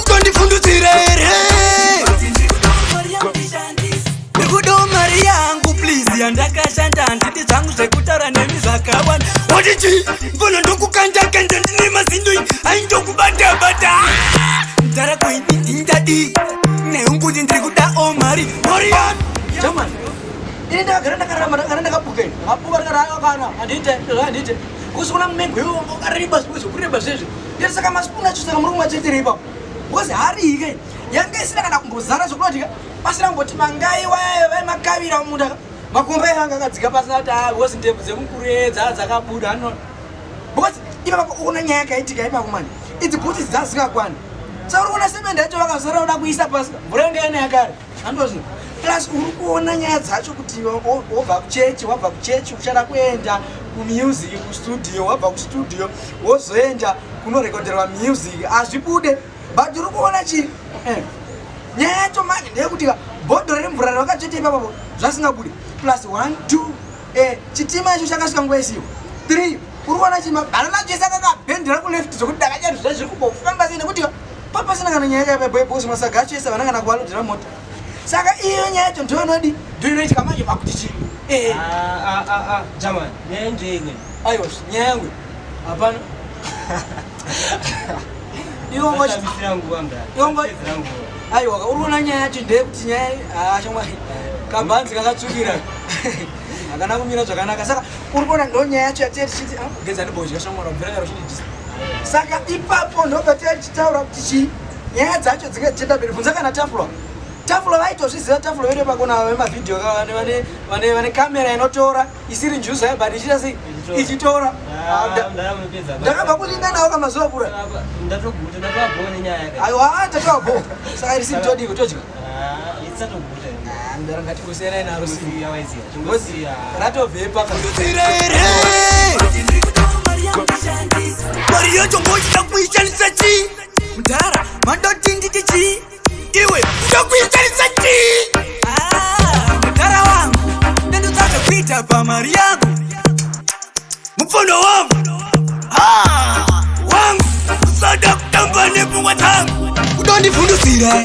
utondifundisire here ndikudo mari yangu please yandakashanda handiti zvangu zvekutaura nemi zvakawanda watichi mfono ndokukanja-kanja ndine mazindoi aindokubata-bata ndara kuiti ndingadi neunguti ndiri kuda omari morian jamani ini ndakagara ndakarara ndakabukeni ndakabuka ndikaraakana handite kusukuna mumengwewo akareba kureba zvezvo yeri saka masipuni acho saka muri kumwachetere ipapo kozi harike yange isina kana kumbozara zvokunotika pasina kumboti mangai vaimakavira munda makomba yanga akadzika pasina kuti kozi ndebvu dzemukuru dzakabuda ano because ipapa una nyaya yakaitika ipapo mani idzi bhuti dzazikakwani saka uri kuona semende yacho vakazara uda kuisa pasi mvura yanga yana yakare handozvino plus uri kuona nyaya dzacho kuti wabva kuchechi uchada kuenda kumusic kustudio wabva kustudio wozoenda kunorekodherwa music hazvibude but uri kuona chii nyaya yacho manje ndeyekuti bhodho remvura ravakachete ipapapo zvasingabude plus 1 2 chitima icho chakasvika nguva isiyo 3 uri kuona chii mabhara lacho ese akakabhendera kuleft zvokuti dakachati zviri kumbofamba sei nekuti papasina kana nyaya yakaipaibhosi masaga acho ese havana kana kuvalodhera mota saka iyo nyaya yacho ndoinodi ndoinoitika manje pakuti chii jamani nyaya ndeimwe aiwa nyaya yangu hapana aiwa uri kuona nyaya yacho ndeyekuti nyaya shamwari kabhanzi kakatsvukira hakana kumira zvakanaka saka uri kuona ndo nyaya yacho yatetichiti gedzani bozhika shamwari mvura karo chididisa saka ipapo ndobva tichitaura kuti chii nyaya dzacho dzingachenda mberi bvunza kana tafula vaitozviziva tafula vete pakona vemavhidhio vane kamera inotora isiri njuza but ichita sei ichitora ndakabva kulinga nawo kamazuva pura aiwa tatavabho saka iri sitodiko todya ndarangatikusiyanai naro ratobvepa mari yacho ngochida kuishandisa chii mudhara mandoti nditi chii iwe uchakuishandisa chii mudhara wangu ndendotsvaga kuita pamari yangu mupfono wangu wangu usada kutamba nepfungwa dzangu udondifundisira